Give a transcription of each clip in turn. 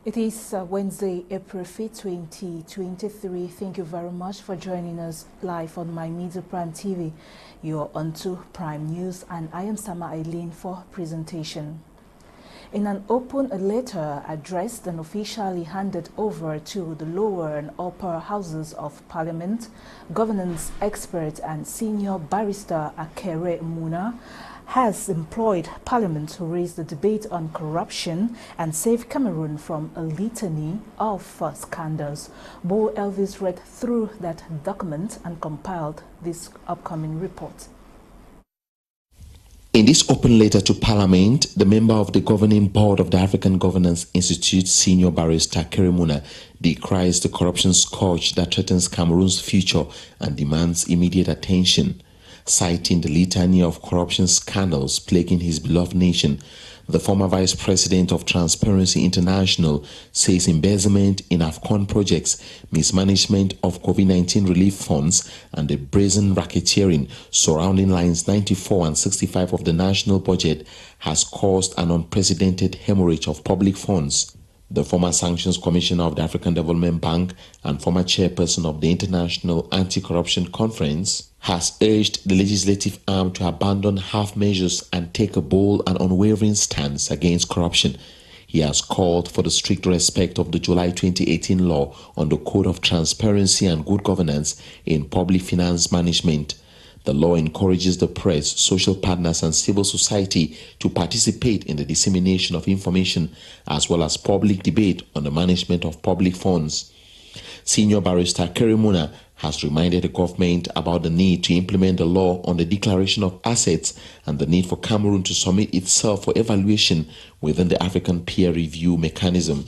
It is Wednesday, April 5th, 2023. Thank you very much for joining us live on My Media Prime TV. You're on to Prime News, and I am Eileen for presentation. In an open letter addressed and officially handed over to the lower and upper houses of Parliament, governance expert and senior barrister Akere Muna has employed Parliament to raise the debate on corruption and save Cameroon from a litany of scandals. Bo Elvis read through that document and compiled this upcoming report. In this open letter to Parliament, the member of the governing board of the African Governance Institute, senior barrister Akere Muna, decries the corruption scourge that threatens Cameroon's future and demands immediate attention. Citing the litany of corruption scandals plaguing his beloved nation, the former vice president of Transparency International says embezzlement in AFCON projects, mismanagement of COVID-19 relief funds, and the brazen racketeering surrounding lines 94 and 65 of the national budget has caused an unprecedented hemorrhage of public funds. The former Sanctions Commissioner of the African Development Bank and former chairperson of the International Anti-Corruption Conference has urged the legislative arm to abandon half measures and take a bold and unwavering stance against corruption. He has called for the strict respect of the July 2018 law on the Code of Transparency and Good Governance in Public Finance Management. The law encourages the press, social partners, and civil society to participate in the dissemination of information as well as public debate on the management of public funds. Senior barrister Akere Muna has reminded the government about the need to implement the law on the declaration of assets and the need for Cameroon to submit itself for evaluation within the African peer review mechanism.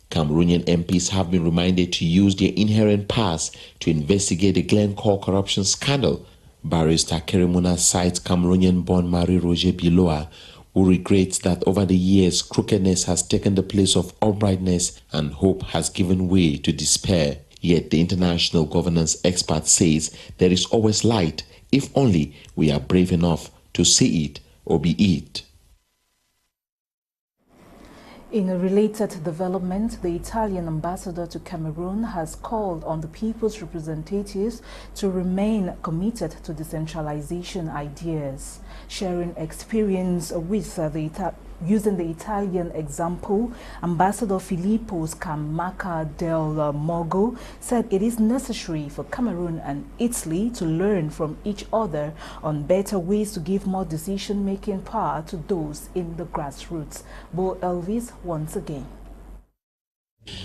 Cameroonian MPs have been reminded to use their inherent powers to investigate the Glencore corruption scandal. Barrister Akere Muna cites Cameroonian-born Marie-Roger Biloa, who regrets that over the years crookedness has taken the place of uprightness and hope has given way to despair. Yet the international governance expert says there is always light if only we are brave enough to see it or be it. In a related development, the Italian ambassador to Cameroon has called on the people's representatives to remain committed to decentralization ideas. Sharing experience with using the Italian example, Ambassador Filippo Scamacca del Mogo said it is necessary for Cameroon and Italy to learn from each other on better ways to give more decision-making power to those in the grassroots. Bo Elvis once again.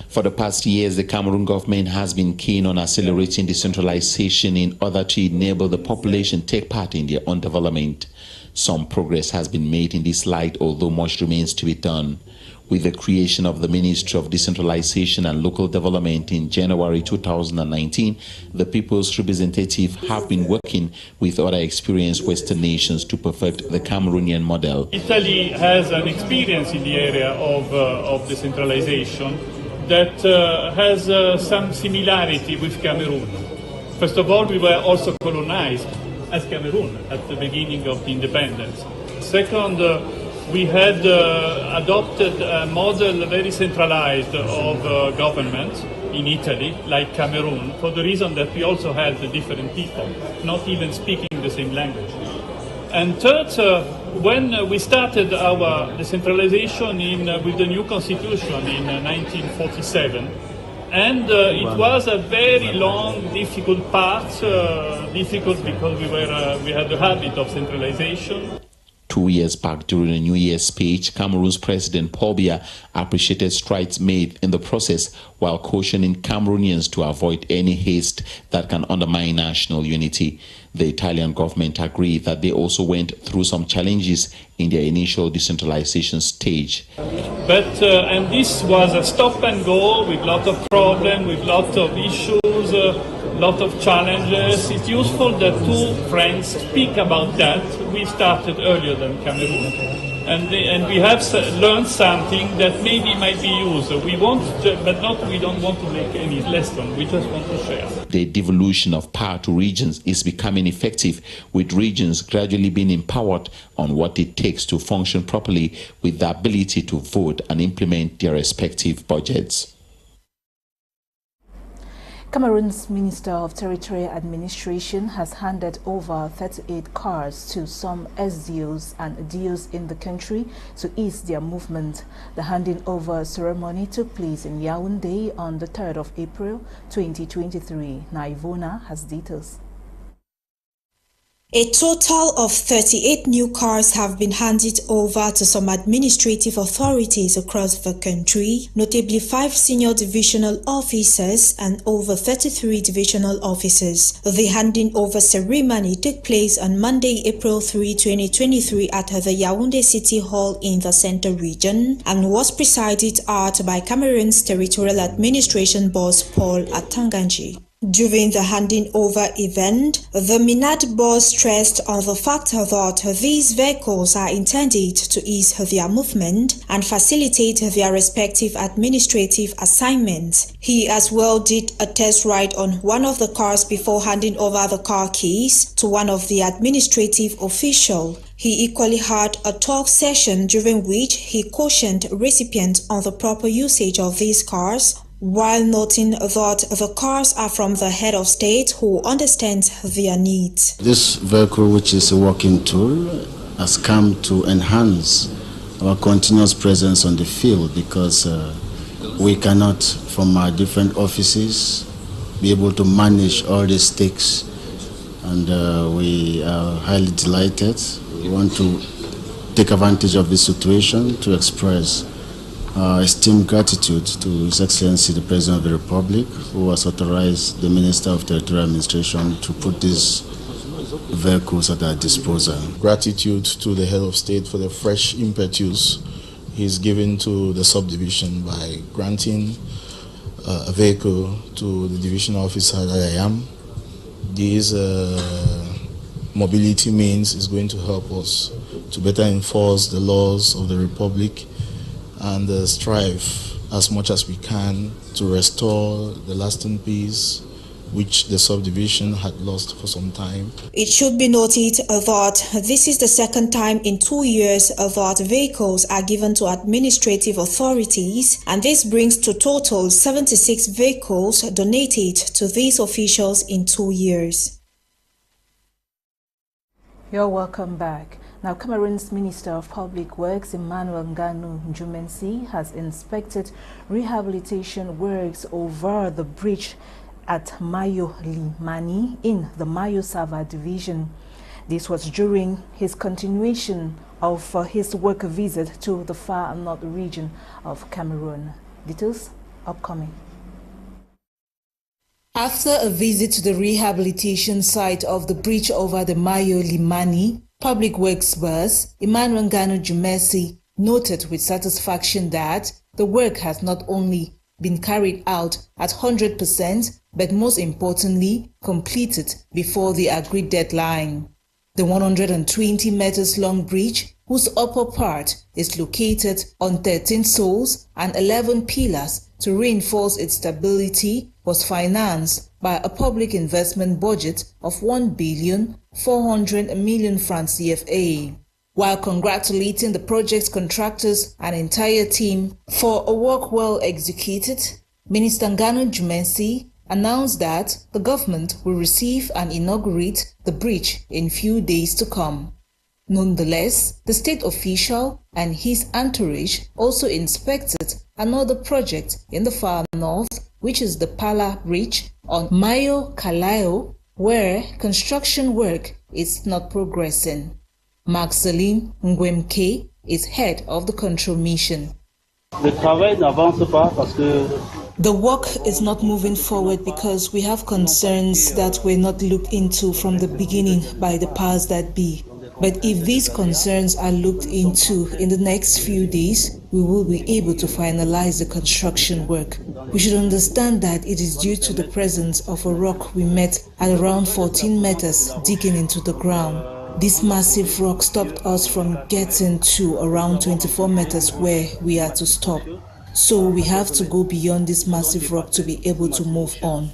For the past years, the Cameroon government has been keen on accelerating decentralization in order to enable the population to take part in their own development. Some progress has been made in this light, although much remains to be done. With the creation of the Ministry of Decentralization and Local Development in January 2019, the People's Representative have been working with other experienced Western nations to perfect the Cameroonian model. Italy has an experience in the area of decentralization that has some similarity with Cameroon. First of all, we were also colonized as Cameroon at the beginning of the independence. Second, we had adopted a model very centralized of government in Italy, like Cameroon, for the reason that we also had different people, not even speaking the same language. And third, when we started our decentralization with the new constitution in 1947, and it was a very long, difficult path, difficult because we had the habit of centralization. 2 years back, during a New Year's speech, Cameroon's President Paul Biya appreciated strides made in the process while cautioning Cameroonians to avoid any haste that can undermine national unity. The Italian government agreed that they also went through some challenges in their initial decentralization stage. But and this was a stop and go with lot of problems, with lot of issues. lot of challenges. It's useful that two friends speak about that. We started earlier than Cameroon, and we have learned something that maybe might be used. We want to, but we don't want to make any lesson. We just want to share. The devolution of power to regions is becoming effective, with regions gradually being empowered on what it takes to function properly with the ability to vote and implement their respective budgets. Cameroon's Minister of Territorial Administration has handed over 38 cars to some SDOs and DOs in the country to ease their movement. The handing over ceremony took place in Yaoundé on the 3rd of April 2023. Now Ewane has details. A total of 38 new cars have been handed over to some administrative authorities across the country, notably 5 senior divisional officers and over 33 divisional officers. The handing over ceremony took place on Monday, April 3, 2023 at the Yaoundé City Hall in the Center region and was presided at by Cameroon's Territorial Administration boss Paul Atanganji. During the handing over event, the MINAD boss stressed on the fact that these vehicles are intended to ease their movement and facilitate their respective administrative assignments. He as well did a test ride on one of the cars before handing over the car keys to one of the administrative officials. He equally had a talk session during which he cautioned recipients on the proper usage of these cars, while noting that the cars are from the head of state who understands their needs. This vehicle, which is a working tool, has come to enhance our continuous presence on the field because we cannot, from our different offices, be able to manage all the stakes, and we are highly delighted. We want to take advantage of this situation to express esteemed gratitude to His Excellency the President of the Republic, who has authorized the Minister of Territorial Administration to put these vehicles at our disposal. Gratitude to the Head of State for the fresh impetus he's given to the subdivision by granting a vehicle to the division officer that I am. This mobility means is going to help us to better enforce the laws of the Republic and strive as much as we can to restore the lasting peace which the subdivision had lost for some time. It should be noted that this is the second time in 2 years that vehicles are given to administrative authorities, and this brings to total 76 vehicles donated to these officials in 2 years. You're welcome back. Now, Cameroon's Minister of Public Works, Emmanuel Jumensi, has inspected rehabilitation works over the bridge at Mayo Limani in the Mayo Sava division. This was during his continuation of his work visit to the far north region of Cameroon. Details upcoming. After a visit to the rehabilitation site of the bridge over the Mayo Limani, Public Works boss Emmanuel Jumensi noted with satisfaction that the work has not only been carried out at 100%, but most importantly, completed before the agreed deadline. The 120 meters long bridge, whose upper part is located on 13 soles and 11 pillars to reinforce its stability, was financed by a public investment budget of 1,400,000,000 francs CFA. While congratulating the project contractors and entire team for a work well executed, Minister Jumensi announced that the government will receive and inaugurate the bridge in few days to come. Nonetheless, the state official and his entourage also inspected another project in the far north, which is the Pala Bridge on Mayo Kalayo, where construction work is not progressing. Marceline Ngwemke is head of the control mission. The work is not moving forward because we have concerns that were not looked into from the beginning by the powers that be. But if these concerns are looked into in the next few days, we will be able to finalize the construction work. We should understand that it is due to the presence of a rock we met at around 14 meters digging into the ground. This massive rock stopped us from getting to around 24 meters where we are to stop. So we have to go beyond this massive rock to be able to move on.